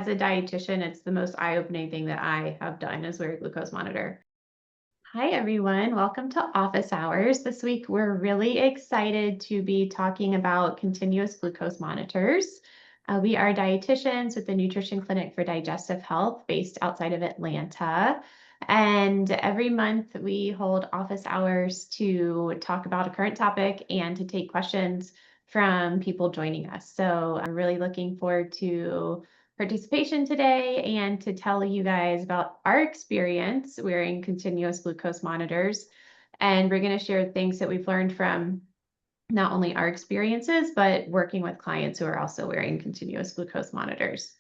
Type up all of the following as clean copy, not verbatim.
As a dietitian, it's the most eye-opening thing that I have done is wear a glucose monitor. Hi, everyone. Welcome to Office Hours. This week, we're really excited to be talking about continuous glucose monitors. We are dietitians with the Nutrition Clinic for Digestive Health based outside of Atlanta. And every month, we hold office hours to talk about a current topic and to take questions from people joining us. So I'm really looking forward to participation today and to tell you guys about our experience wearing continuous glucose monitors. And we're going to share things that we've learned from not only our experiences, but working with clients who are also wearing continuous glucose monitors.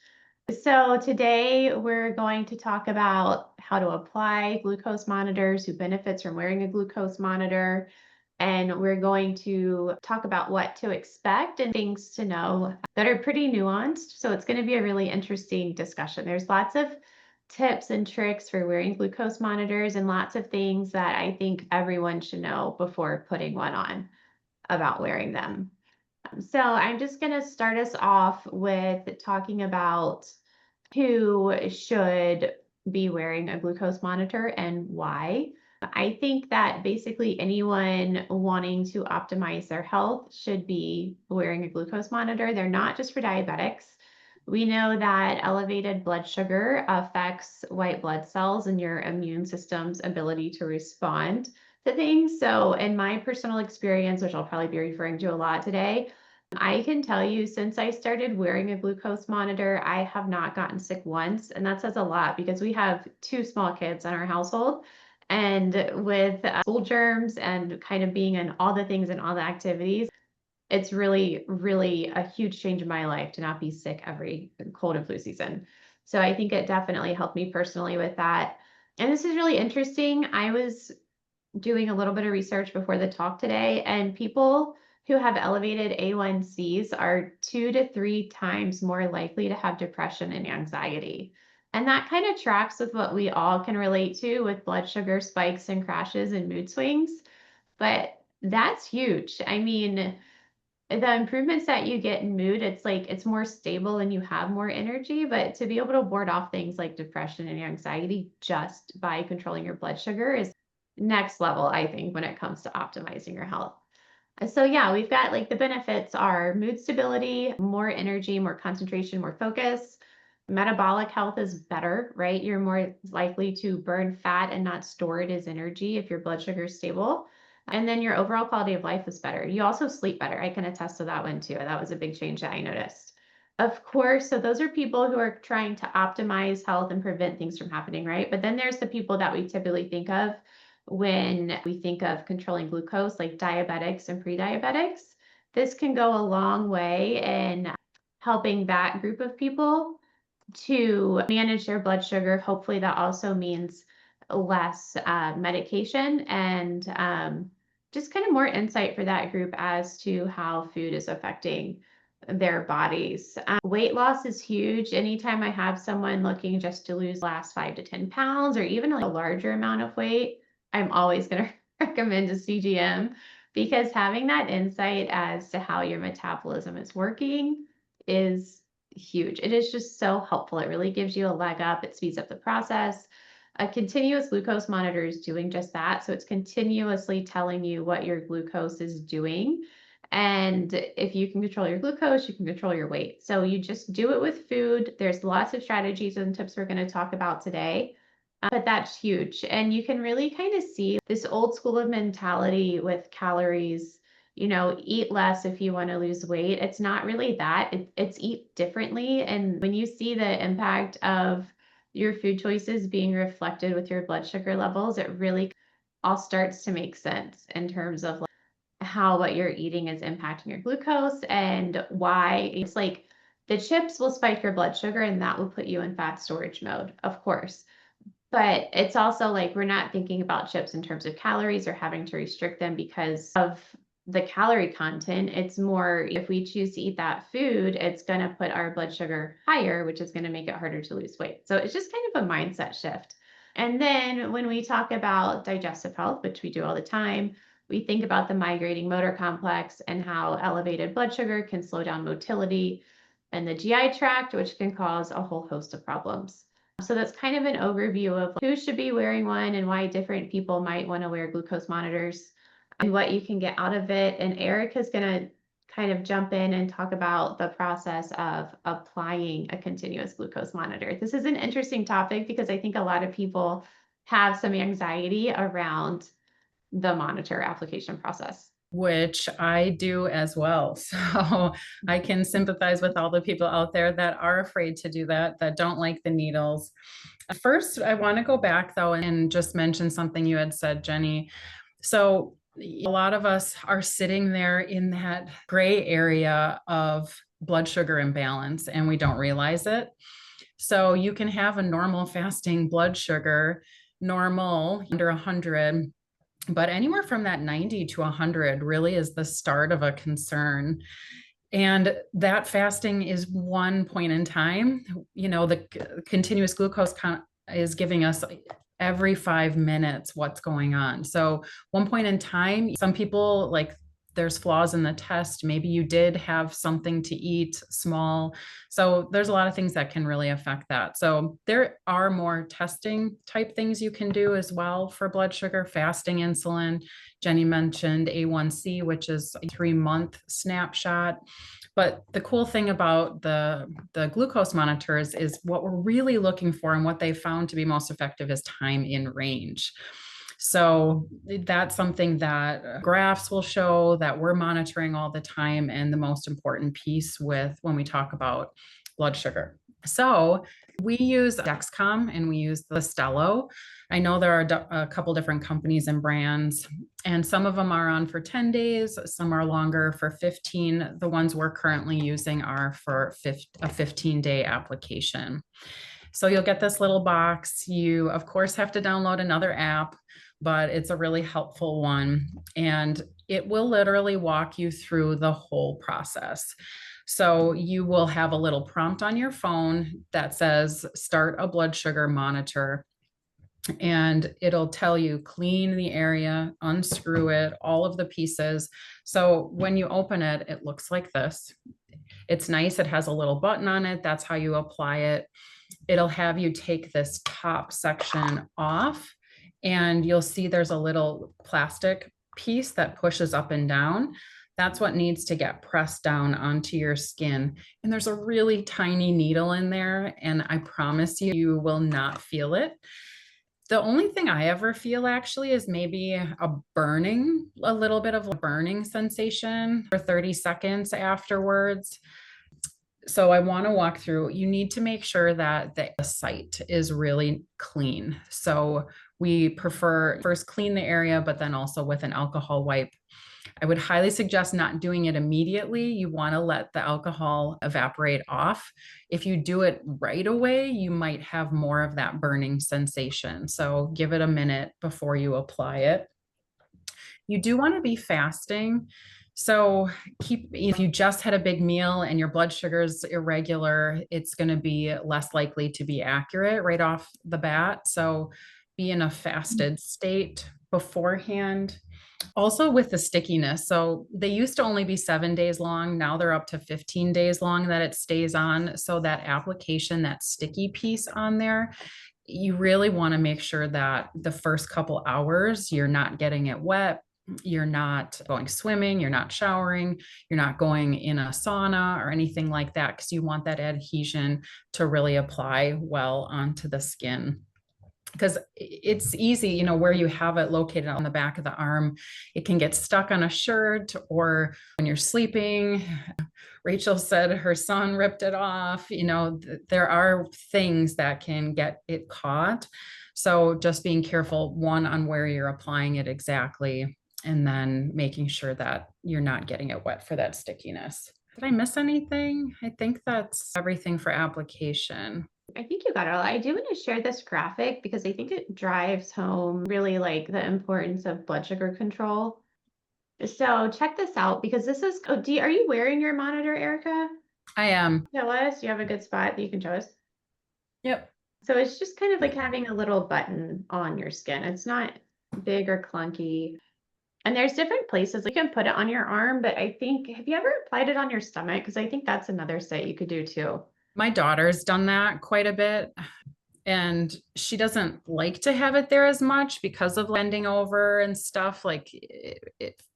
So today we're going to talk about how to apply glucose monitors, who benefits from wearing a glucose monitor, and we're going to talk about what to expect and things to know that are pretty nuanced. So it's going to be a really interesting discussion. There's lots of tips and tricks for wearing glucose monitors and lots of things that I think everyone should know before putting one on about wearing them. So I'm just going to start us off with talking about who should be wearing a glucose monitor and why. I think that basically anyone wanting to optimize their health should be wearing a glucose monitor. They're not just for diabetics. We know that elevated blood sugar affects white blood cells and your immune system's ability to respond to things. So in my personal experience, which I'll probably be referring to a lot today, I can tell you since I started wearing a glucose monitor, I have not gotten sick once. And that says a lot because we have two small kids in our household. And with school germs and kind of being in all the things and all the activities, it's really, really a huge change in my life to not be sick every cold and flu season. So I think it definitely helped me personally with that. And this is really interesting. I was doing a little bit of research before the talk today, and people who have elevated A1Cs are 2 to 3 times more likely to have depression and anxiety. And that kind of tracks with what we all can relate to with blood sugar spikes and crashes and mood swings. But that's huge. I mean, the improvements that you get in mood, it's like it's more stable and you have more energy, but to be able to ward off things like depression and anxiety just by controlling your blood sugar is next level, I think, when it comes to optimizing your health. So yeah, we've got like the benefits are mood stability, more energy, more concentration, more focus. Metabolic health is better, right? You're more likely to burn fat and not store it as energy if your blood sugar is stable. And then your overall quality of life is better. You also sleep better. I can attest to that one too. That was a big change that I noticed. Of course, so those are people who are trying to optimize health and prevent things from happening, right? But then there's the people that we typically think of when we think of controlling glucose, like diabetics and pre-diabetics. This can go a long way in helping that group of people to manage their blood sugar. Hopefully that also means less medication and just kind of more insight for that group as to how food is affecting their bodies. Weight loss is huge. Anytime I have someone looking just to lose last 5 to 10 pounds or even like a larger amount of weight, I'm always going to recommend a CGM because having that insight as to how your metabolism is working is huge. It is just so helpful. It really gives you a leg up. It speeds up the process. A continuous glucose monitor is doing just that. So it's continuously telling you what your glucose is doing. And if you can control your glucose, you can control your weight. So you just do it with food. There's lots of strategies and tips we're going to talk about today. But that's huge. And you can really kind of see this old school of mentality with calories, eat less if you want to lose weight. It's not really that. It's eat differently. And when you see the impact of your food choices being reflected with your blood sugar levels, it really all starts to make sense in terms of like how what you're eating is impacting your glucose and why. It's like the chips will spike your blood sugar and that will put you in fat storage mode, of course. But it's also like we're not thinking about chips in terms of calories or having to restrict them because of the calorie content. It's more if we choose to eat that food, it's going to put our blood sugar higher, which is going to make it harder to lose weight. So it's just kind of a mindset shift. And then when we talk about digestive health, which we do all the time, we think about the migrating motor complex and how elevated blood sugar can slow down motility. and the GI tract, which can cause a whole host of problems. So that's kind of an overview of who should be wearing one and why different people might want to wear glucose monitors and what you can get out of it. And Erica's going to kind of jump in and talk about the process of applying a continuous glucose monitor. This is an interesting topic because I think a lot of people have some anxiety around the monitor application process. Which I do as well. So I can sympathize with all the people out there that are afraid to do that, that don't like the needles. First, I want to go back though and just mention something you had said, Jenny. So a lot of us are sitting there in that gray area of blood sugar imbalance and we don't realize it. So you can have a normal fasting blood sugar, normal under 100, but anywhere from that 90 to 100 really is the start of a concern. And that fasting is one point in time. The continuous glucose count is giving us every 5 minutes what's going on. So one point in time, some people like there's flaws in the test. Maybe you did have something to eat small. So there's a lot of things that can really affect that. So there are more testing type things you can do as well for blood sugar, fasting insulin. Jenny mentioned A1C, which is a 3-month snapshot. But the cool thing about the glucose monitors is what we're really looking for and what they found to be most effective is time in range. So that's something that graphs will show that we're monitoring all the time and the most important piece with when we talk about blood sugar. So we use Dexcom and we use the Stelo. I know there are a couple different companies and brands, and some of them are on for 10 days, some are longer for 15. The ones we're currently using are for a 15-day application. So you'll get this little box. You, of course, have to download another app, but it's a really helpful one. And it will literally walk you through the whole process. So you will have a little prompt on your phone that says, start a blood sugar monitor. And it'll tell you clean the area, unscrew it, all of the pieces. So when you open it, it looks like this. It's nice. It has a little button on it. That's how you apply it. It'll have you take this top section off and you'll see there's a little plastic piece that pushes up and down. That's what needs to get pressed down onto your skin. And there's a really tiny needle in there. And I promise you, you will not feel it. The only thing I ever feel actually is maybe a little bit of a burning sensation for 30 seconds afterwards. So I want to walk through, you need to make sure that the site is really clean. So we prefer first clean the area, but then also with an alcohol wipe. I would highly suggest not doing it immediately. You want to let the alcohol evaporate off. If you do it right away, you might have more of that burning sensation. So give it a minute before you apply it. You do want to be fasting. So if you just had a big meal and your blood sugar is irregular, it's going to be less likely to be accurate right off the bat. So be in a fasted state beforehand. Also with the stickiness. So they used to only be 7 days long. Now they're up to 15 days long that it stays on. So that application, that sticky piece on there, you really want to make sure that the first couple hours, you're not getting it wet. You're not going swimming, you're not showering, you're not going in a sauna or anything like that, because you want that adhesion to really apply well onto the skin. Because it's easy, where you have it located on the back of the arm, it can get stuck on a shirt or when you're sleeping. Rachel said her son ripped it off. There are things that can get it caught. So just being careful, one, on where you're applying it exactly, and then making sure that you're not getting it wet for that stickiness. Did I miss anything? I think that's everything for application. I think you got it all. I do want to share this graphic because I think it drives home really like the importance of blood sugar control. So check this out because this is, are you wearing your monitor, Erica? I am. Tell us, you have a good spot that you can show us? Yep. So it's just kind of like having a little button on your skin. It's not big or clunky. And there's different places you can put it on your arm, but I think, have you ever applied it on your stomach? Because I think that's another site you could do too. My daughter's done that quite a bit, and she doesn't like to have it there as much because of bending over and stuff. Like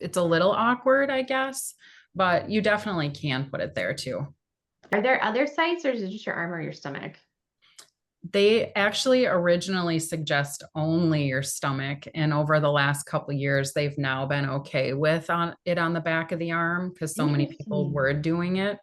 it's a little awkward, I guess, but you definitely can put it there too. Are there other sites or is it just your arm or your stomach? They actually originally suggest only your stomach, and over the last couple of years, they've now been okay with on the back of the arm because so many people Interesting. were doing it.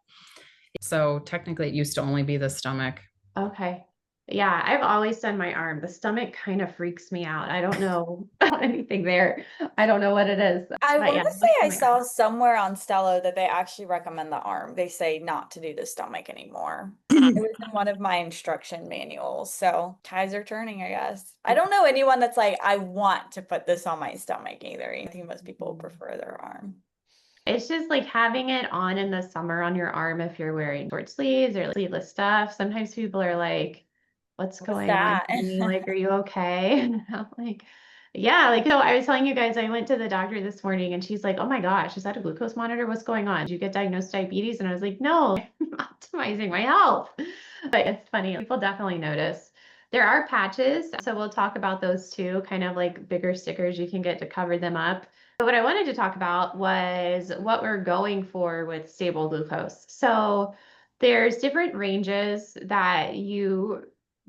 So technically, it used to only be the stomach. Okay. Yeah, I've always done my arm. The stomach kind of freaks me out. I don't know anything there. I don't know what it is. I But yeah, want to I've say always I done my arm. saw somewhere on Stello that they actually recommend the arm. They say not to do the stomach anymore. It was in one of my instruction manuals. So tides are turning, I guess. I don't know anyone that's like, I want to put this on my stomach either. I think most people prefer their arm. It's just like having it on in the summer on your arm if you're wearing short sleeves or sleeveless stuff. Sometimes people are like, what's What's going on that? for me? Like, are you okay? And I'm like, yeah, like, so I was telling you guys, I went to the doctor this morning and she's like, oh my gosh, is that a glucose monitor? What's going on? Did you get diagnosed diabetes? And I was like, no, I'm optimizing my health. But it's funny, people definitely notice. There are patches, so we'll talk about those too, kind of like bigger stickers you can get to cover them up. But what I wanted to talk about was what we're going for with stable glucose. So there's different ranges that you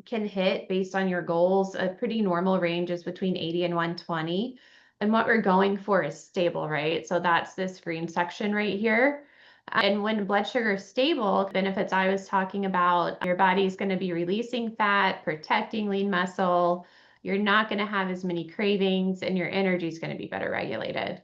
can hit based on your goals. A pretty normal range is between 80 and 120. And what we're going for is stable, right? So that's this green section right here. And when blood sugar is stable, benefits I was talking about, your body's going to be releasing fat, protecting lean muscle. You're not going to have as many cravings, and your energy is going to be better regulated.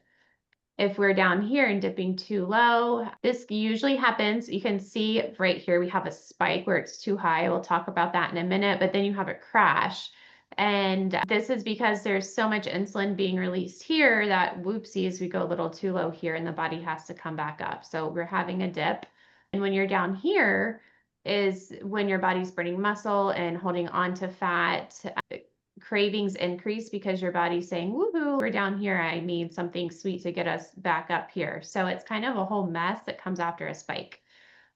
If we're down here and dipping too low, this usually happens. You can see right here, we have a spike where it's too high. We'll talk about that in a minute, but then you have a crash. And this is because there's so much insulin being released here that whoopsies, we go a little too low here and the body has to come back up. So we're having a dip. And when you're down here is when your body's burning muscle and holding on to fat. Cravings increase because your body's saying, woohoo, we're down here. I need something sweet to get us back up here. So it's kind of a whole mess that comes after a spike.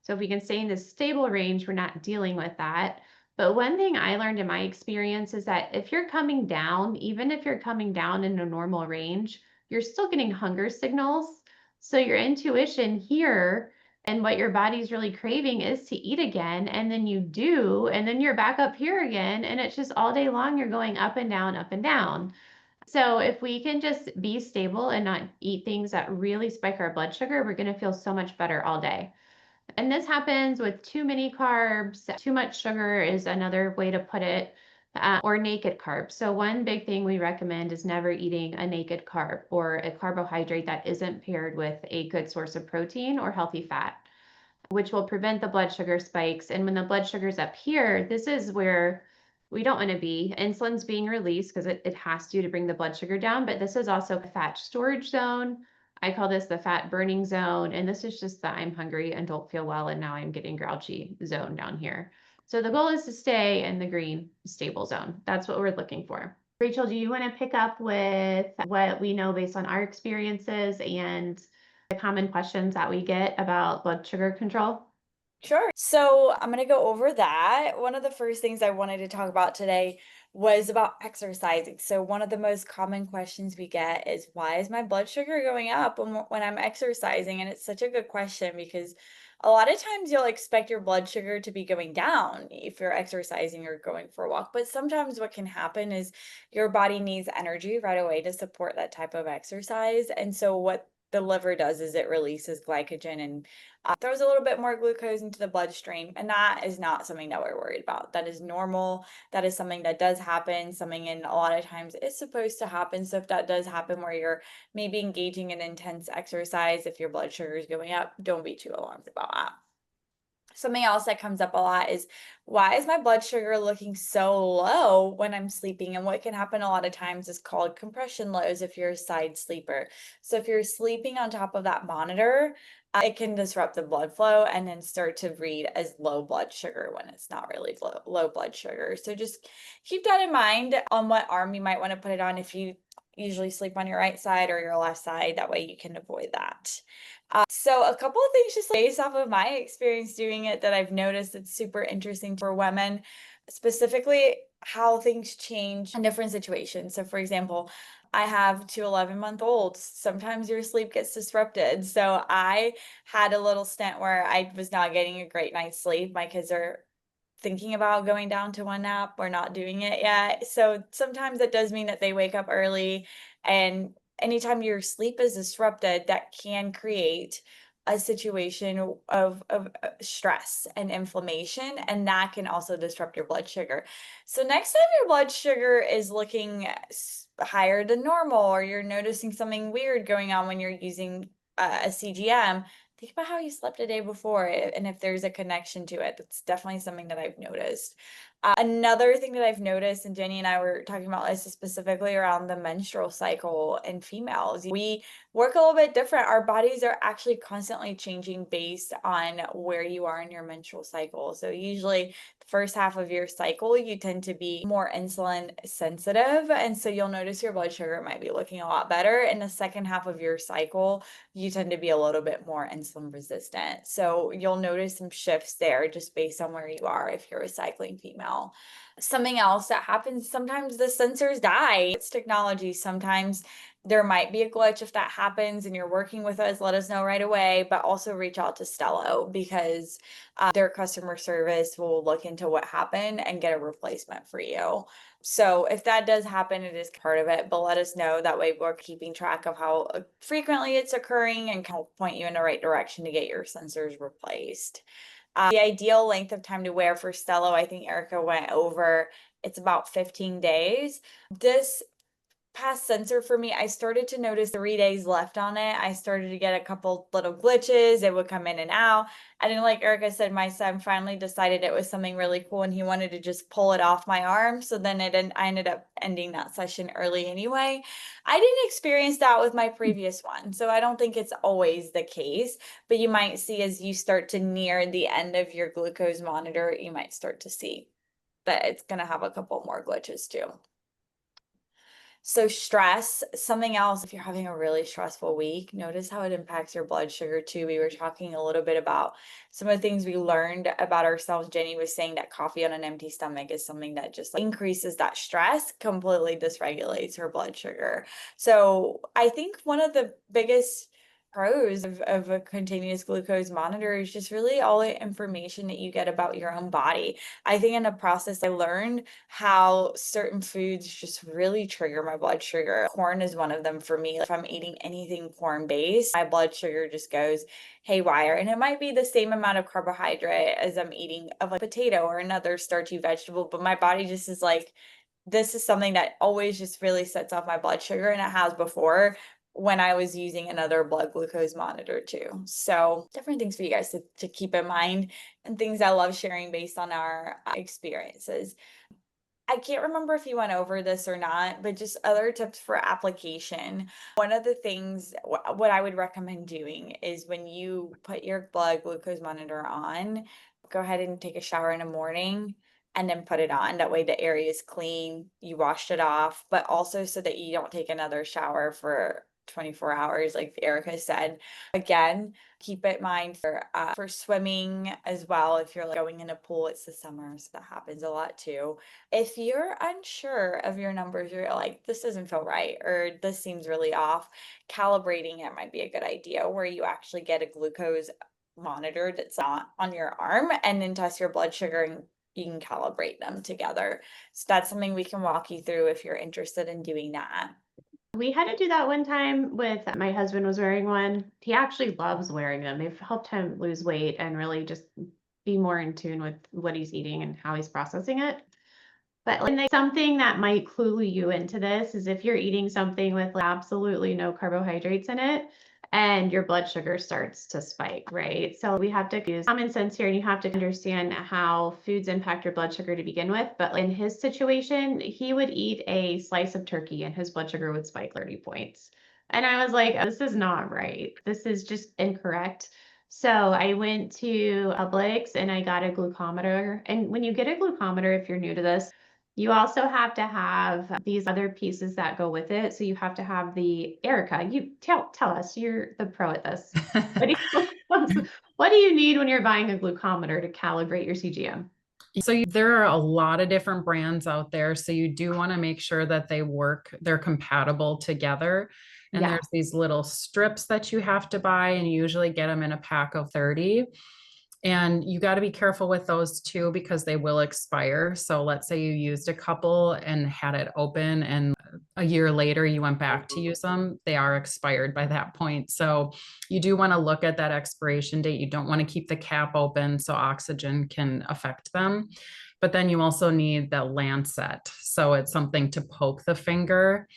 So if we can stay in this stable range, we're not dealing with that. But one thing I learned in my experience is that if you're coming down, even if you're coming down in a normal range, you're still getting hunger signals. So your intuition here and what your body's really craving is to eat again. And then you do, and then you're back up here again. And it's just all day long, you're going up and down, up and down. So if we can just be stable and not eat things that really spike our blood sugar, we're going to feel so much better all day. And this happens with too many carbs. Too much sugar is another way to put it, or naked carbs. So one big thing we recommend is never eating a naked carb or a carbohydrate that isn't paired with a good source of protein or healthy fat, which will prevent the blood sugar spikes. And when the blood sugar's up here, this is where we don't want to be. Insulin's being released because it has to bring the blood sugar down, but this is also a fat storage zone. I call this the fat burning zone. And this is just the I'm hungry and don't feel well and now I'm getting grouchy zone down here. So the goal is to stay in the green stable zone. That's what we're looking for. Rachel, do you want to pick up with what we know based on our experiences and the common questions that we get about blood sugar control? Sure. So I'm going to go over that. One of the first things I wanted to talk about today was about exercising. So one of the most common questions we get is, why is my blood sugar going up when I'm exercising? And it's such a good question because a lot of times you'll expect your blood sugar to be going down if you're exercising or going for a walk. But sometimes what can happen is your body needs energy right away to support that type of exercise. And so what the liver does is it releases glycogen and throws a little bit more glucose into the bloodstream. And that is not something that we're worried about. That is normal. That is something that does happen. Something in a lot of times is supposed to happen. So if that does happen where you're maybe engaging in intense exercise, if your blood sugar is going up, don't be too alarmed about that. Something else that comes up a lot is, why is my blood sugar looking so low when I'm sleeping? And what can happen a lot of times is called compression lows if you're a side sleeper. So if you're sleeping on top of that monitor, it can disrupt the blood flow and then start to read as low blood sugar when it's not really low blood sugar. So just keep that in mind on what arm you might want to put it on. If you usually sleep on your right side or your left side. That way you can avoid that. So a couple of things just based off of my experience doing it that I've noticed that's super interesting for women, specifically how things change in different situations. So for example, I have two 11-month-olds. Sometimes your sleep gets disrupted. So I had a little stint where I was not getting a great night's sleep. My kids are thinking about going down to one nap. We're not doing it yet. So sometimes that does mean that they wake up early. And anytime your sleep is disrupted, that can create a situation of stress and inflammation, and that can also disrupt your blood sugar. So next time your blood sugar is looking higher than normal, or you're noticing something weird going on when you're using a CGM, think about how you slept a day before and if there's a connection to it. That's definitely something that I've noticed. Another thing that I've noticed, and Jenny and I were talking about this specifically around the menstrual cycle in females. We work a little bit different. Our bodies are actually constantly changing based on where you are in your menstrual cycle. So usually the first half of your cycle, you tend to be more insulin sensitive. And so you'll notice your blood sugar might be looking a lot better. In the second half of your cycle, you tend to be a little bit more insulin resistant. So you'll notice some shifts there just based on where you are if you're a cycling female. Something else that happens, sometimes the sensors die. It's technology. Sometimes there might be a glitch. If that happens and you're working with us, let us know right away, but also reach out to Stello because their customer service will look into what happened and get a replacement for you. So if that does happen, it is part of it, but let us know. That way we're keeping track of how frequently it's occurring and can point you in the right direction to get your sensors replaced. The ideal length of time to wear for Stello, I think Erica went over, it's about 15 days. This past sensor for me, I started to notice 3 days left on it. I started to get a couple little glitches. It would come in and out. And then, like Erica said, my son finally decided it was something really cool and he wanted to just pull it off my arm. So then I ended up ending that session early anyway. I didn't experience that with my previous one. So I don't think it's always the case, but you might see as you start to near the end of your glucose monitor, you might start to see that it's going to have a couple more glitches too. So stress, something else, if you're having a really stressful week, notice how it impacts your blood sugar too. We were talking a little bit about some of the things we learned about ourselves. Jenny was saying that coffee on an empty stomach is something that just increases that stress, completely dysregulates her blood sugar. So I think one of the biggest pros of a continuous glucose monitor is just really all the information that you get about your own body. I think in the process, I learned how certain foods just really trigger my blood sugar. Corn is one of them for me. If I'm eating anything corn-based, my blood sugar just goes haywire. And it might be the same amount of carbohydrate as I'm eating of a potato or another starchy vegetable, but my body just is like, this is something that always just really sets off my blood sugar, and it has before when I was using another blood glucose monitor too. So different things for you guys to keep in mind and things I love sharing based on our experiences. I can't remember if you went over this or not, but just other tips for application. One of the things, what I would recommend doing is when you put your blood glucose monitor on, go ahead and take a shower in the morning and then put it on. That way the area is clean, you washed it off, but also so that you don't take another shower for 24 hours, like Erica said. Again, keep it in mind for swimming as well. If you're going in a pool, it's the summer, so that happens a lot too. If you're unsure of your numbers, you're like, this doesn't feel right, or this seems really off, calibrating it might be a good idea, where you actually get a glucose monitor that's on your arm and then test your blood sugar and you can calibrate them together. So that's something we can walk you through if you're interested in doing that. We had to do that one time with my husband was wearing one. He actually loves wearing them. They've helped him lose weight and really just be more in tune with what he's eating and how he's processing it. But something that might clue you into this is if you're eating something with absolutely no carbohydrates in it and your blood sugar starts to spike, right? So we have to use common sense here and you have to understand how foods impact your blood sugar to begin with. But in his situation, he would eat a slice of turkey and his blood sugar would spike 30 points. And I was like, this is not right. This is just incorrect. So I went to Publix and I got a glucometer. And when you get a glucometer, if you're new to this, You also have to have these other pieces that go with it. So you have to have the Erica. You tell us, you're the pro at this. What do what do you need when you're buying a glucometer to calibrate your CGM? So there are a lot of different brands out there. So you do want to make sure that they're compatible together. And Yeah. there's these little strips that you have to buy, and you usually get them in a pack of 30. And you got to be careful with those too, because they will expire. So let's say you used a couple and had it open, and a year later you went back to use them, they are expired by that point. So you do want to look at that expiration date. You don't want to keep the cap open so oxygen can affect them. But then you also need the lancet. So it's something to poke the finger.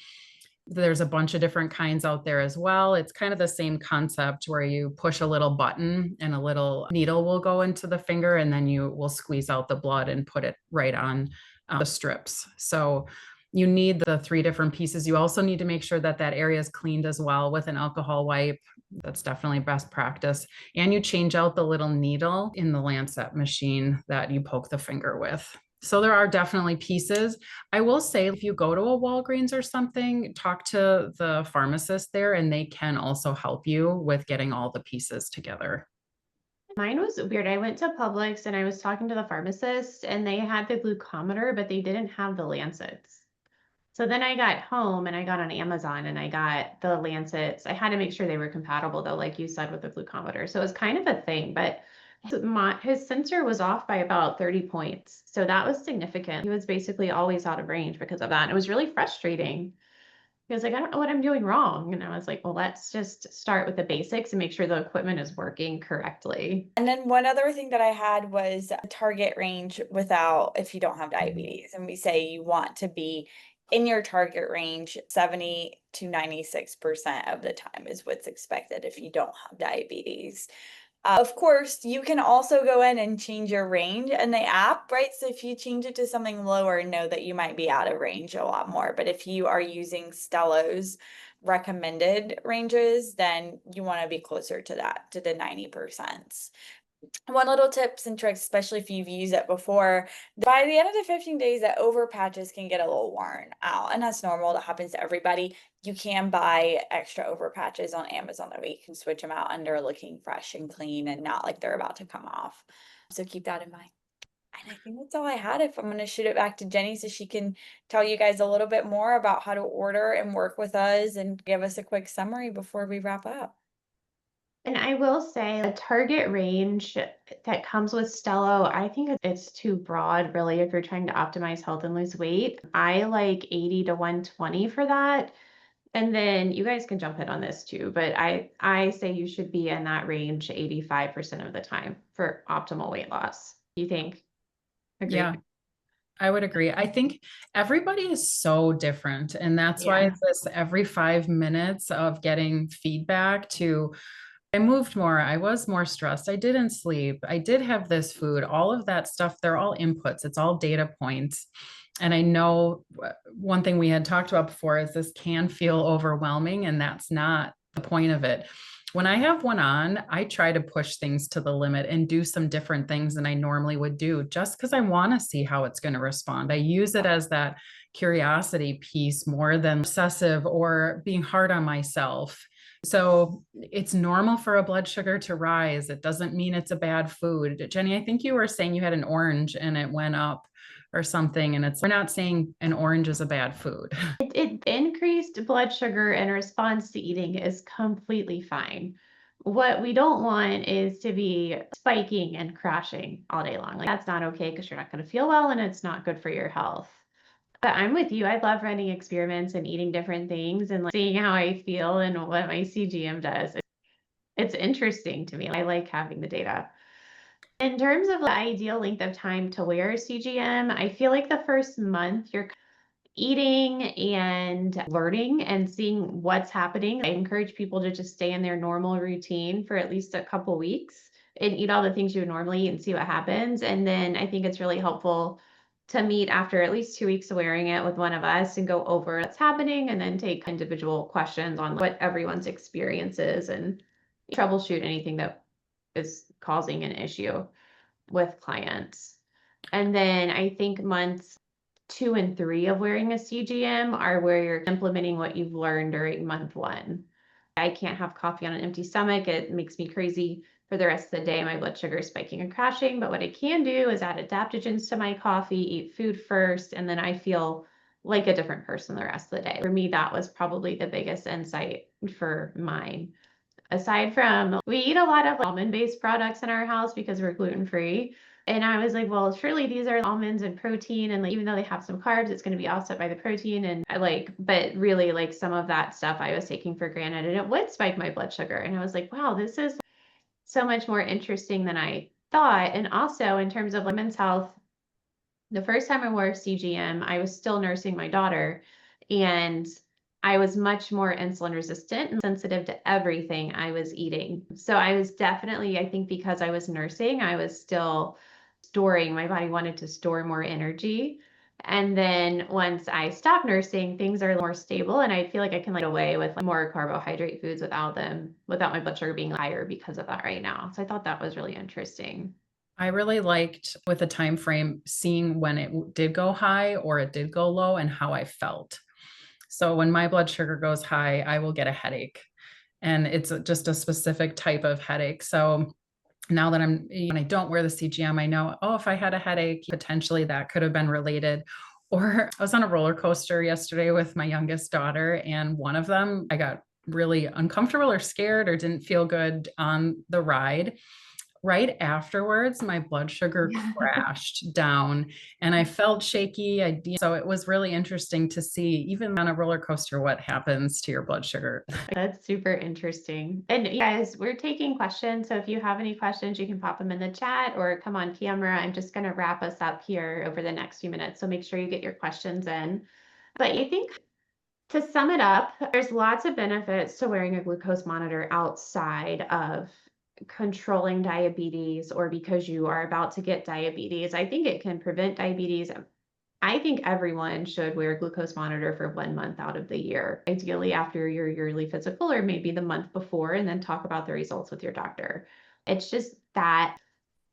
There's a bunch of different kinds out there as well. It's kind of the same concept where you push a little button and a little needle will go into the finger, and then you will squeeze out the blood and put it right on the strips. So you need the 3 different pieces. You also need to make sure that that area is cleaned as well with an alcohol wipe. That's definitely best practice. And you change out the little needle in the lancet machine that you poke the finger with. So there are definitely pieces. I will say, if you go to a Walgreens or something, talk to the pharmacist there, and they can also help you with getting all the pieces together. Mine was weird. I went to Publix and I was talking to the pharmacist, and they had the glucometer, but they didn't have the lancets. So then I got home and I got on Amazon and I got the lancets. I had to make sure they were compatible though, like you said, with the glucometer. So it was kind of a thing, but his sensor was off by about 30 points. So that was significant. He was basically always out of range because of that. And it was really frustrating. He was like, I don't know what I'm doing wrong. And I was like, well, let's just start with the basics and make sure the equipment is working correctly. And then one other thing that I had was a target range without, if you don't have diabetes. And we say you want to be in your target range 70 to 96% of the time is what's expected if you don't have diabetes. Of course, you can also go in and change your range in the app, right? So if you change it to something lower, know that you might be out of range a lot more. But if you are using Stello's recommended ranges, then you want to be closer to that, to the 90%. One little tips and tricks, especially if you've used it before, by the end of the 15 days, that over patches can get a little worn out. And that's normal. That happens to everybody. You can buy extra over patches on Amazon that way you can switch them out and they're looking fresh and clean and not like they're about to come off. So keep that in mind. And I think that's all I had. If I'm going to shoot it back to Jenny so she can tell you guys a little bit more about how to order and work with us and give us a quick summary before we wrap up. And I will say a target range that comes with Stello, I think it's too broad, really, if you're trying to optimize health and lose weight. I like 80 to 120 for that. And then you guys can jump in on this too, but I say you should be in that range 85% of the time for optimal weight loss. You think? Agree? Yeah, I would agree. I think everybody is so different. And that's why Yeah. it's this every 5 minutes of getting feedback to, I moved more, I was more stressed, I didn't sleep, I did have this food, all of that stuff, they're all inputs, it's all data points. And I know one thing we had talked about before is this can feel overwhelming, and that's not the point of it. When I have one on, I try to push things to the limit and do some different things than I normally would do just because I want to see how it's going to respond. I use it as that curiosity piece more than obsessive or being hard on myself. So it's normal for a blood sugar to rise. It doesn't mean it's a bad food. Jenny, I think you were saying you had an orange and it went up or something. And we're not saying an orange is a bad food. It increased blood sugar in response to eating is completely fine. What we don't want is to be spiking and crashing all day long. Like that's not okay because you're not going to feel well and it's not good for your health. But I'm with you. I love running experiments and eating different things and like seeing how I feel and what my CGM does. It's interesting to me. I like having the data. In terms of the ideal length of time to wear a CGM, I feel like the first month you're eating and learning and seeing what's happening. I encourage people to just stay in their normal routine for at least a couple weeks and eat all the things you would normally eat and see what happens. And then I think it's really helpful to meet after at least 2 weeks of wearing it with one of us and go over what's happening and then take individual questions on what everyone's experience is and troubleshoot anything that is causing an issue with clients. And then I think months 2 and 3 of wearing a CGM are where you're implementing what you've learned during month 1. I can't have coffee on an empty stomach. It makes me crazy for the rest of the day. My blood sugar is spiking and crashing. But what I can do is add adaptogens to my coffee, eat food first, and then I feel like a different person the rest of the day. For me, that was probably the biggest insight for mine. Aside from, we eat a lot of almond-based products in our house because we're gluten-free. And I was like, well, surely these are almonds and protein. And like, even though they have some carbs, it's going to be offset by the protein. And I like, but really like some of that stuff I was taking for granted and it would spike my blood sugar. And I was like, wow, this is so much more interesting than I thought. And also in terms of women's health, the first time I wore CGM, I was still nursing my daughter and I was much more insulin resistant and sensitive to everything I was eating. So I was definitely, I think because I was nursing, I was still storing, my body wanted to store more energy. And then once I stopped nursing, things are more stable and I feel like I can get away with more carbohydrate foods without my blood sugar being higher because of that right now. So I thought that was really interesting. I really liked with the time frame seeing when it did go high or it did go low and how I felt. So when my blood sugar goes high, I will get a headache, and it's just a specific type of headache. So now that when I don't wear the CGM, I know, oh, if I had a headache, potentially that could have been related. Or I was on a roller coaster yesterday with my youngest daughter, and one of them, I got really uncomfortable or scared or didn't feel good on the ride. Right afterwards, my blood sugar crashed down and I felt shaky. So it was really interesting to see, even on a roller coaster, what happens to your blood sugar. That's super interesting. And you guys, we're taking questions. So if you have any questions, you can pop them in the chat or come on camera. I'm just going to wrap us up here over the next few minutes. So make sure you get your questions in. But I think to sum it up, there's lots of benefits to wearing a glucose monitor outside of controlling diabetes or because you are about to get diabetes. I think it can prevent diabetes. I think everyone should wear a glucose monitor for 1 month out of the year, ideally after your yearly physical or maybe the month before, and then talk about the results with your doctor. It's just that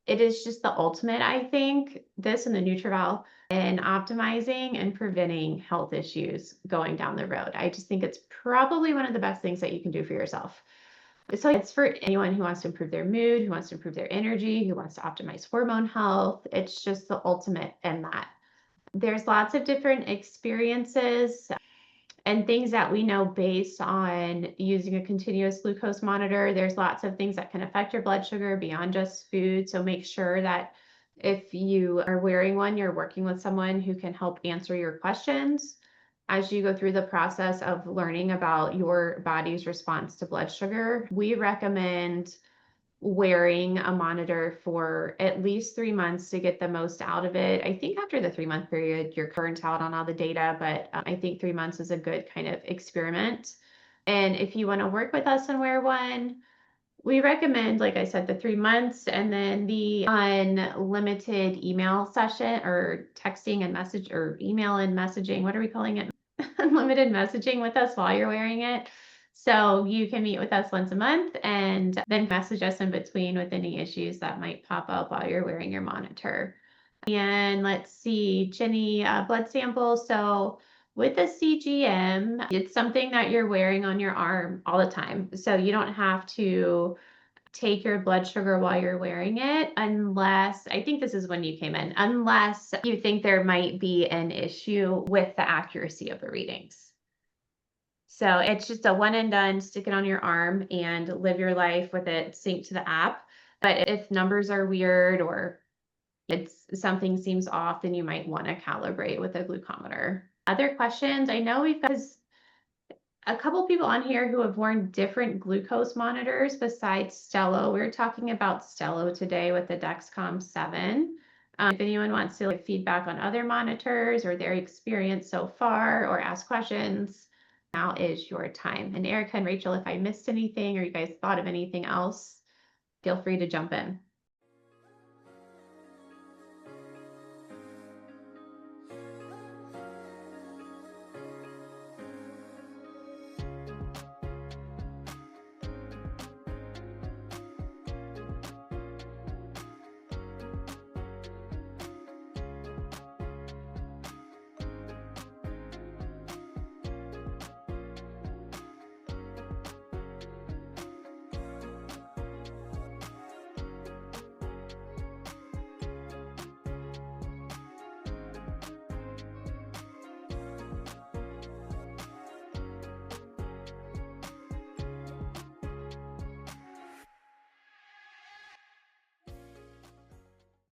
it is just the ultimate, I think, this and the NutriVal in optimizing and preventing health issues going down the road. I just think it's probably one of the best things that you can do for yourself. So it's for anyone who wants to improve their mood, who wants to improve their energy, who wants to optimize hormone health. It's just the ultimate in that. There's lots of different experiences and things that we know based on using a continuous glucose monitor. There's lots of things that can affect your blood sugar beyond just food. So make sure that if you are wearing one, you're working with someone who can help answer your questions as you go through the process of learning about your body's response to blood sugar. We recommend wearing a monitor for at least 3 months to get the most out of it. I think after the 3-month period, you're burnt out on all the data, but I think 3 months is a good kind of experiment. And if you want to work with us and wear one, we recommend, like I said, the 3 months and then the unlimited email session or texting and message or email and messaging. What are we calling it? Unlimited messaging with us while you're wearing it. So you can meet with us once a month and then message us in between with any issues that might pop up while you're wearing your monitor. And let's see, Jenny, blood sample. So with a CGM, it's something that you're wearing on your arm all the time. So you don't have to take your blood sugar while you're wearing it, unless, I think this is when you came in, unless you think there might be an issue with the accuracy of the readings. So it's just a one and done, stick it on your arm and live your life with it synced to the app. But if numbers are weird or something seems off, then you might want to calibrate with a glucometer. Other questions? I know we've got a couple people on here who have worn different glucose monitors besides Stello. We're talking about Stello today with the Dexcom 7. If anyone wants to give feedback on other monitors or their experience so far or ask questions, now is your time. And Erica and Rachel, if I missed anything or you guys thought of anything else, feel free to jump in.